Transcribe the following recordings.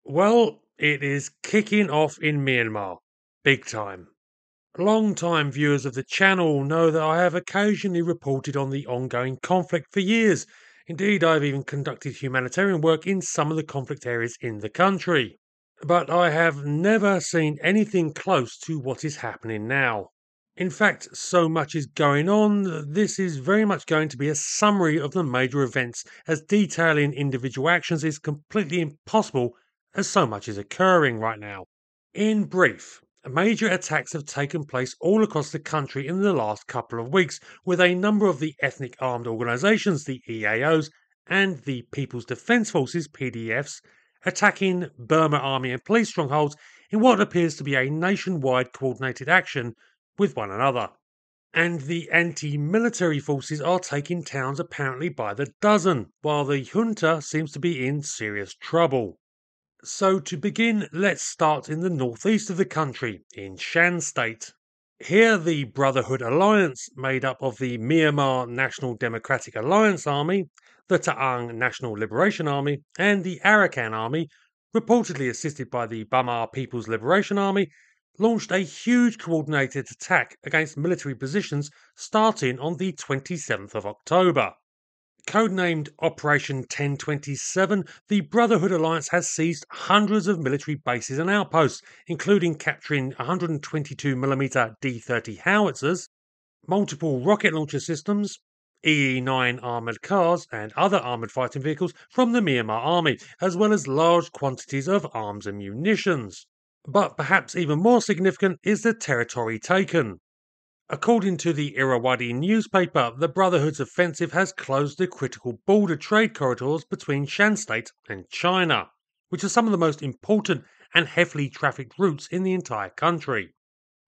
Well, it is kicking off in Myanmar. Big time. Long-time viewers of the channel know that I have occasionally reported on the ongoing conflict for years. Indeed, I've even conducted humanitarian work in some of the conflict areas in the country. But I have never seen anything close to what is happening now. In fact, so much is going on that this is very much going to be a summary of the major events, as detailing individual actions is completely impossible as so much is occurring right now. In brief, major attacks have taken place all across the country in the last couple of weeks, with a number of the ethnic armed organisations, the EAOs, and the People's Defence Forces, PDFs, attacking Burma army and police strongholds in what appears to be a nationwide coordinated action with one another. And the anti-military forces are taking towns apparently by the dozen, while the junta seems to be in serious trouble. So to begin, let's start in the northeast of the country, in Shan State. Here, the Brotherhood Alliance, made up of the Myanmar National Democratic Alliance Army, the Ta'ang National Liberation Army, and the Arakan Army, reportedly assisted by the Bamar People's Liberation Army, launched a huge coordinated attack against military positions starting on the 27th of October. Codenamed Operation 1027, the Brotherhood Alliance has seized hundreds of military bases and outposts, including capturing 122mm D-30 howitzers, multiple rocket launcher systems, EE-9 armoured cars, and other armoured fighting vehicles from the Myanmar army, as well as large quantities of arms and munitions. But perhaps even more significant is the territory taken. According to the Irrawaddy newspaper, the Brotherhood's offensive has closed the critical border trade corridors between Shan State and China, which are some of the most important and heavily trafficked routes in the entire country.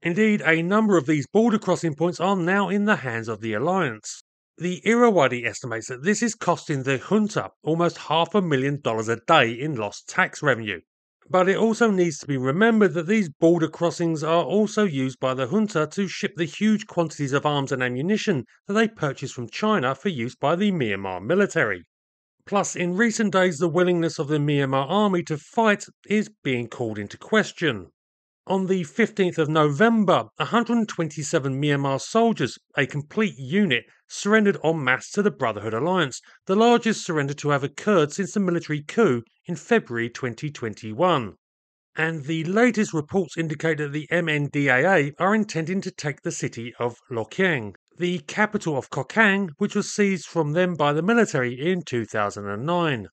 Indeed, a number of these border crossing points are now in the hands of the alliance. The Irrawaddy estimates that this is costing the junta almost $500,000 a day in lost tax revenue. But it also needs to be remembered that these border crossings are also used by the junta to ship the huge quantities of arms and ammunition that they purchase from China for use by the Myanmar military. Plus, in recent days, the willingness of the Myanmar army to fight is being called into question. On the 15th of November, 127 Myanmar soldiers, a complete unit, surrendered en masse to the Brotherhood Alliance, the largest surrender to have occurred since the military coup in February 2021. And the latest reports indicate that the MNDAA are intending to take the city of Lokiang, the capital of Kokang, which was seized from them by the military in 2009.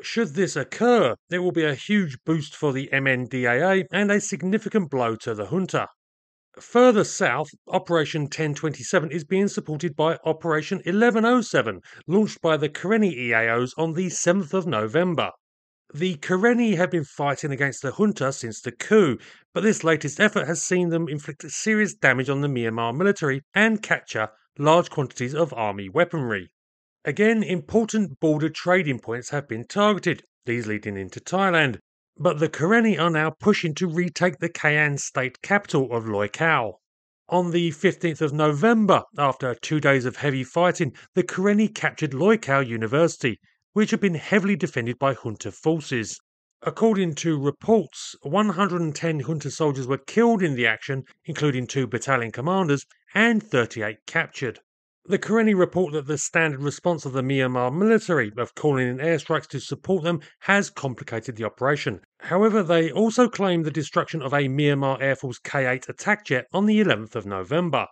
Should this occur, it will be a huge boost for the MNDAA and a significant blow to the junta. Further south, Operation 1027 is being supported by Operation 1107, launched by the Karenni EAOs on the 7th of November. The Karenni have been fighting against the junta since the coup, but this latest effort has seen them inflict serious damage on the Myanmar military and capture large quantities of army weaponry. Again, important border trading points have been targeted, these leading into Thailand, but the Karenni are now pushing to retake the Kayan state capital of Loi Khao. On the 15th of November, after 2 days of heavy fighting, the Karenni captured Loi Khao University, which had been heavily defended by junta forces. According to reports, 110 junta soldiers were killed in the action, including 2 battalion commanders, and 38 captured. The Karenni report that the standard response of the Myanmar military of calling in airstrikes to support them has complicated the operation. However, they also claim the destruction of a Myanmar Air Force K-8 attack jet on the 11th of November.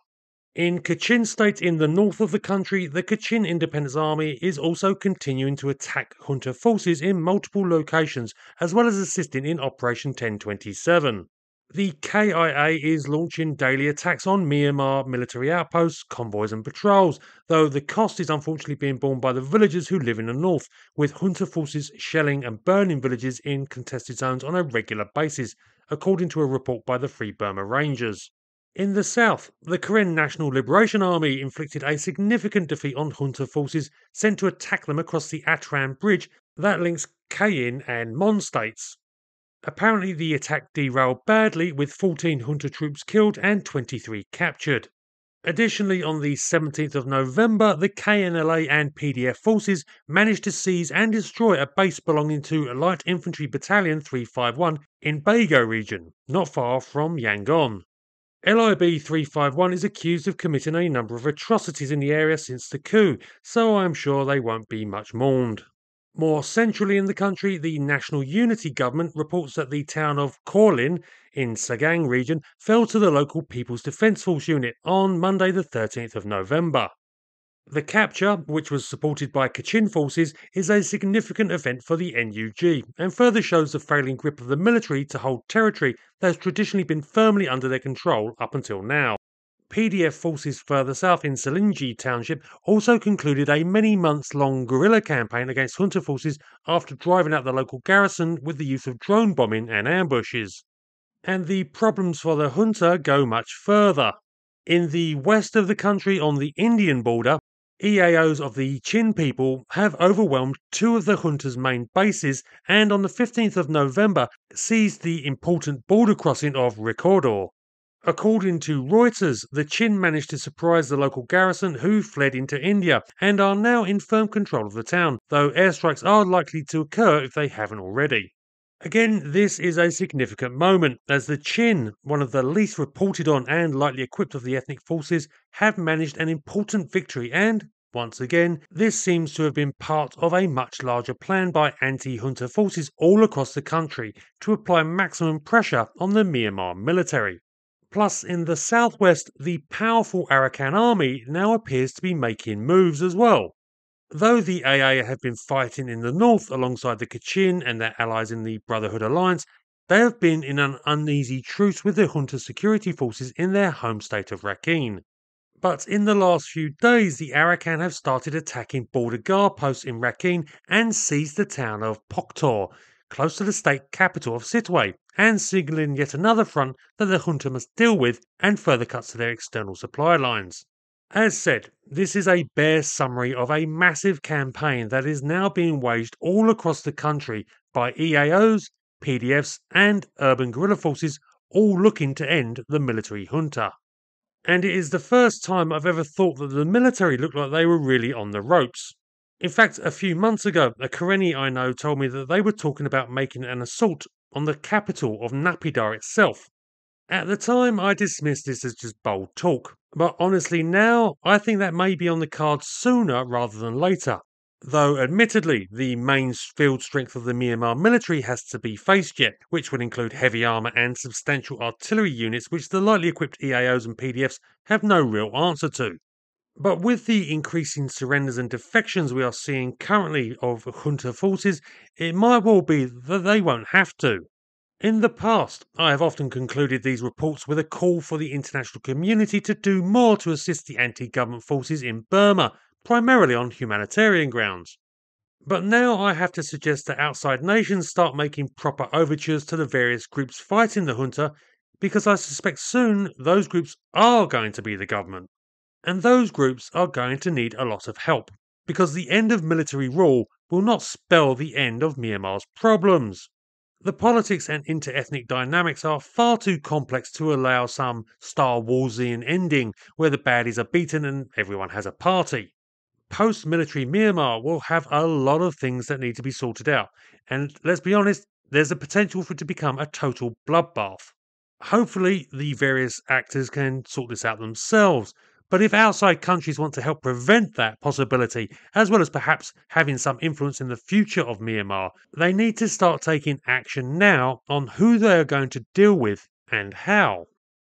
In Kachin State in the north of the country, the Kachin Independence Army is also continuing to attack junta forces in multiple locations, as well as assisting in Operation 1027. The KIA is launching daily attacks on Myanmar military outposts, convoys, and patrols, though the cost is unfortunately being borne by the villagers who live in the north, with junta forces shelling and burning villages in contested zones on a regular basis, according to a report by the Free Burma Rangers. In the south, the Karen National Liberation Army inflicted a significant defeat on junta forces sent to attack them across the Atram Bridge that links Kayin and Mon states. Apparently, the attack derailed badly, with 14 junta troops killed and 23 captured. Additionally, on the 17th of November, the KNLA and PDF forces managed to seize and destroy a base belonging to Light Infantry Battalion 351 in Bago region, not far from Yangon. LIB 351 is accused of committing a number of atrocities in the area since the coup, so I'm sure they won't be much mourned. More centrally in the country, the National Unity Government reports that the town of Korlin in Sagang region fell to the local People's Defence Force unit on Monday the 13th of November. The capture, which was supported by Kachin forces, is a significant event for the NUG and further shows the failing grip of the military to hold territory that has traditionally been firmly under their control up until now. PDF forces further south in Selingi township also concluded a many months long guerrilla campaign against junta forces after driving out the local garrison with the use of drone bombing and ambushes. And the problems for the junta go much further. In the west of the country on the Indian border, EAOs of the Chin people have overwhelmed two of the junta's main bases and on the 15th of November seized the important border crossing of Recordor. According to Reuters, the Chin managed to surprise the local garrison who fled into India and are now in firm control of the town, though airstrikes are likely to occur if they haven't already. Again, this is a significant moment, as the Chin, one of the least reported on and lightly equipped of the ethnic forces, have managed an important victory and, once again, this seems to have been part of a much larger plan by anti-junta forces all across the country to apply maximum pressure on the Myanmar military. Plus, in the southwest, the powerful Arakan army now appears to be making moves as well. Though the AA have been fighting in the north alongside the Kachin and their allies in the Brotherhood Alliance, they have been in an uneasy truce with the junta security forces in their home state of Rakhine. But in the last few days, the Arakan have started attacking border guard posts in Rakhine and seized the town of Poktor, close to the state capital of Sitwe, and signalling yet another front that the junta must deal with and further cuts to their external supply lines. As said, this is a bare summary of a massive campaign that is now being waged all across the country by EAOs, PDFs, and urban guerrilla forces, all looking to end the military junta. And it is the first time I've ever thought that the military looked like they were really on the ropes. In fact, a few months ago, a Karenni I know told me that they were talking about making an assault on the capital of Naypyidaw itself. At the time, I dismissed this as just bold talk, but honestly now, I think that may be on the cards sooner rather than later. Though, admittedly, the main field strength of the Myanmar military has to be faced yet, which would include heavy armour and substantial artillery units which the lightly equipped EAOs and PDFs have no real answer to. But with the increasing surrenders and defections we are seeing currently of junta forces, it might well be that they won't have to. In the past, I have often concluded these reports with a call for the international community to do more to assist the anti-government forces in Burma, primarily on humanitarian grounds. But now I have to suggest that outside nations start making proper overtures to the various groups fighting the junta, because I suspect soon those groups are going to be the government. And those groups are going to need a lot of help, because the end of military rule will not spell the end of Myanmar's problems. The politics and inter-ethnic dynamics are far too complex to allow some Star Warsian ending where the baddies are beaten and everyone has a party. Post-military Myanmar will have a lot of things that need to be sorted out, and let's be honest, there's a potential for it to become a total bloodbath. Hopefully, the various actors can sort this out themselves, but if outside countries want to help prevent that possibility, as well as perhaps having some influence in the future of Myanmar, they need to start taking action now on who they are going to deal with and how.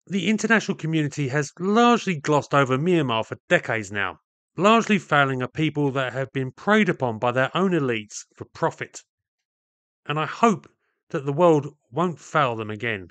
The international community has largely glossed over Myanmar for decades now, largely failing a people that have been preyed upon by their own elites for profit. And I hope that the world won't fail them again.